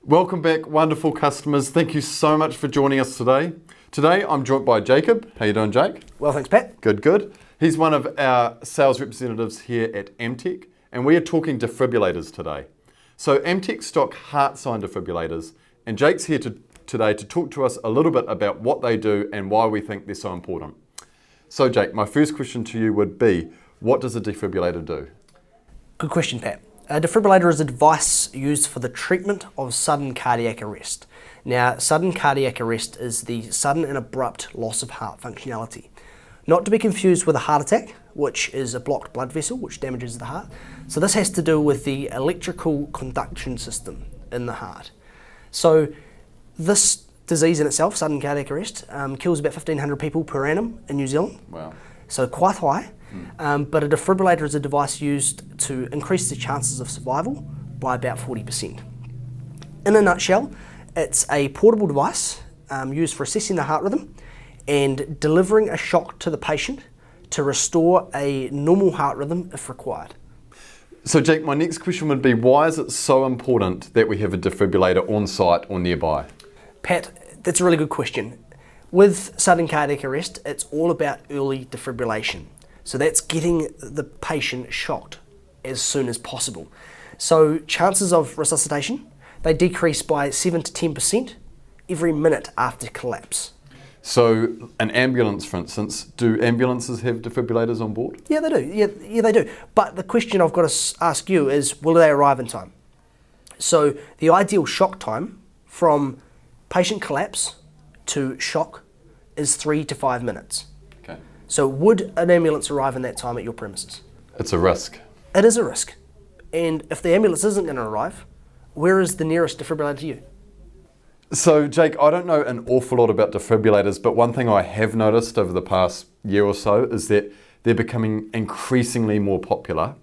Welcome back, wonderful customers. Thank you so much for joining us today. Today I'm joined by Jacob. How you doing, Jake? Well, thanks, Pat. Good, good. He's one of our sales representatives here at Amtech, and we are talking defibrillators today. So Amtech stock HeartSine defibrillators, and Jake's here today to talk to us a little bit about what they do and why we think they're so important. So Jake, my first question to you would be, what does a defibrillator do? Good question, Pat. A defibrillator is a device used for the treatment of sudden cardiac arrest. Now, sudden cardiac arrest is the sudden and abrupt loss of heart functionality. Not to be confused with a heart attack, which is a blocked blood vessel which damages the heart. So this has to do with the electrical conduction system in the heart. So this disease in itself, sudden cardiac arrest, kills about 1,500 people per annum in New Zealand. Wow. So quite high. But a defibrillator is a device used to increase the chances of survival by about 40%. In a nutshell, it's a portable device used for assessing the heart rhythm and delivering a shock to the patient to restore a normal heart rhythm if required. So Jake, my next question would be, why is it so important that we have a defibrillator on site or nearby? Pat, that's a really good question. With sudden cardiac arrest, it's all about early defibrillation. So that's getting the patient shocked as soon as possible. So chances of resuscitation, they decrease by 7 to 10% every minute after collapse. So an ambulance, for instance, do ambulances have defibrillators on board? Yeah, they do. Yeah, they do. But the question I've got to ask you is, will they arrive in time? So the ideal shock time from patient collapse to shock is 3 to 5 minutes. Okay. So would an ambulance arrive in that time at your premises? It's a risk. It is a risk. And if the ambulance isn't going to arrive, where is the nearest defibrillator to you? So Jake, I don't know an awful lot about defibrillators, but one thing I have noticed over the past year or so is that they're becoming increasingly more popular.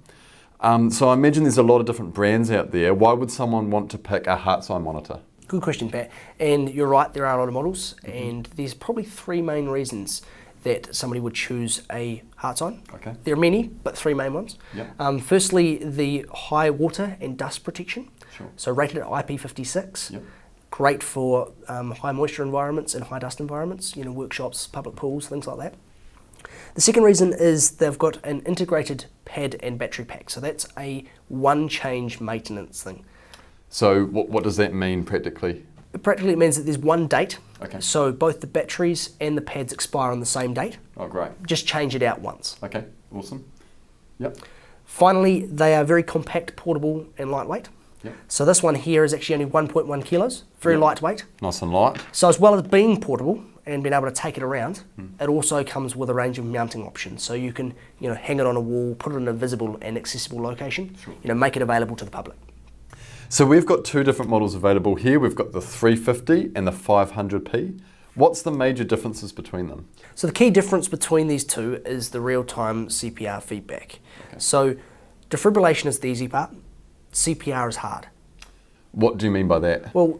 So I imagine there's a lot of different brands out there. Why would someone want to pick a HeartSine monitor? Good question, Pat. And you're right, there are a lot of models, and there's probably 3 main reasons that somebody would choose a HeartSine. Okay. There are many, but 3 main ones. Yep. Firstly, the high water and dust protection. Sure. So rated at IP56. Yep. Great for high moisture environments and high dust environments, workshops, public pools, things like that. The second reason is they've got an integrated pad and battery pack. So that's a one-change maintenance thing. So what does that mean practically? Practically, it means that there's one date. Okay. So both the batteries and the pads expire on the same date. Oh, great. Just change it out once. Okay, awesome. Yep. Finally, they are very compact, portable, and lightweight. Yep. So this one here is actually only 1.1 kilos, very lightweight. Nice and light. So as well as being portable and being able to take it around, it also comes with a range of mounting options. So you can, hang it on a wall, put it in a visible and accessible location, make it available to the public. So we've got 2 different models available here. We've got the 350 and the 500p. What's the major differences between them? So the key difference between these two is the real-time CPR feedback. Okay. So defibrillation is the easy part, CPR is hard. What do you mean by that? Well,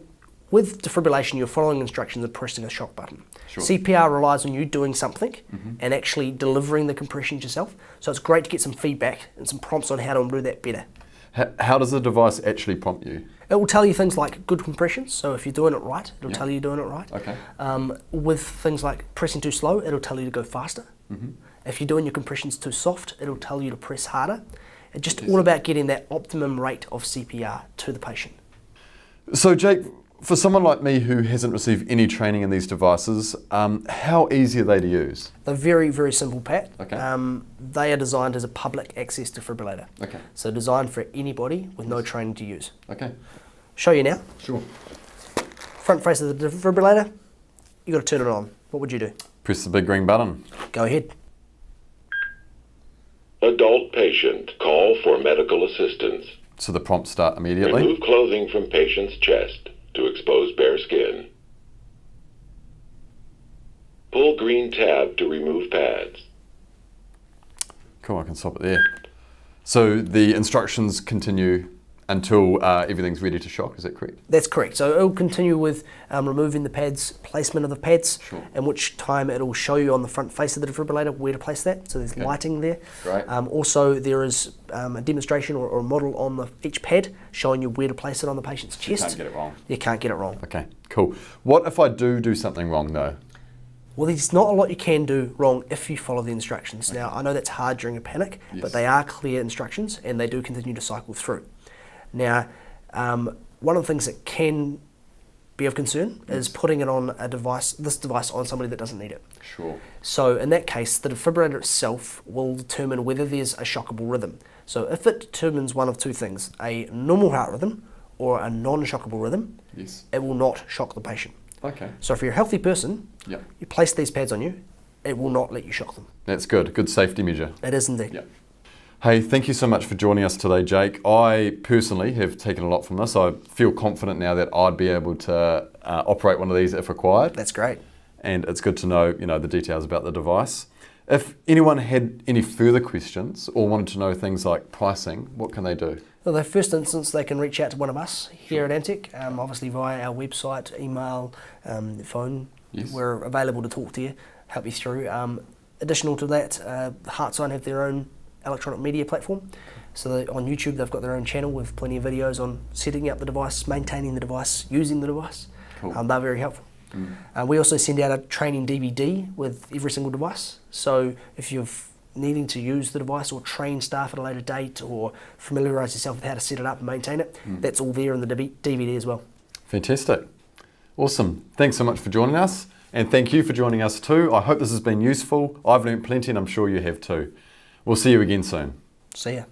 with defibrillation, you're following instructions and pressing a shock button. Sure. CPR relies on you doing something and actually delivering the compressions yourself. So it's great to get some feedback and some prompts on how to do that better. How does the device actually prompt you? It will tell you things like good compressions, so if you're doing it right, it'll tell you you're doing it right. Okay. With things like pressing too slow, it'll tell you to go faster. If you're doing your compressions too soft, it'll tell you to press harder. It's just all about getting that optimum rate of CPR to the patient. So Jake, for someone like me who hasn't received any training in these devices, how easy are they to use? They're very, very simple, Pat. Okay. They are designed as a public access defibrillator. Okay. So designed for anybody with no training to use. Okay. Show you now. Sure. Front face of the defibrillator, you got to turn it on. What would you do? Press the big green button. Go ahead. Adult patient, call for medical assistance. So the prompts start immediately. Remove clothing from patient's chest to expose bare skin. Pull green tab to remove pads. Cool, I can stop it there. So the instructions continue until everything's ready to shock, is that correct? That's correct. So it'll continue with removing the pads, placement of the pads, Sure. in which time it'll show you on the front face of the defibrillator where to place that. So there's lighting there. Great. Also, there is a demonstration or a model on each pad showing you where to place it on the patient's chest. You can't get it wrong. You can't get it wrong. Okay, cool. What if I do something wrong though? Well, there's not a lot you can do wrong if you follow the instructions. Now, I know that's hard during a panic, but they are clear instructions and they do continue to cycle through. Now, one of the things that can be of concern is putting it on this device on somebody that doesn't need it. Sure. So in that case, the defibrillator itself will determine whether there's a shockable rhythm. So if it determines one of two things, a normal heart rhythm or a non-shockable rhythm, Yes. it will not shock the patient. Okay. So if you're a healthy person, Yep. you place these pads on you, it will not let you shock them. That's good. Good safety measure. It is indeed. Yeah. Hey, thank you so much for joining us today, Jake. I personally have taken a lot from this. I feel confident now that I'd be able to operate one of these if required. That's great. And it's good to know, the details about the device. If anyone had any further questions or wanted to know things like pricing, what can they do? Well, the first instance, they can reach out to one of us here at Amtech, obviously via our website, email, phone. Yes. We're available to talk to you, help you through. Additional to that, HeartSine have their own electronic media platform. So on YouTube, they've got their own channel with plenty of videos on setting up the device, maintaining the device, using the device. Cool. They're very helpful. We also send out a training DVD with every single device. So if you're needing to use the device or train staff at a later date or familiarise yourself with how to set it up and maintain it, that's all there in the DVD as well. Fantastic. Awesome. Thanks so much for joining us. And thank you for joining us too. I hope this has been useful. I've learned plenty and I'm sure you have too. We'll see you again soon. See ya.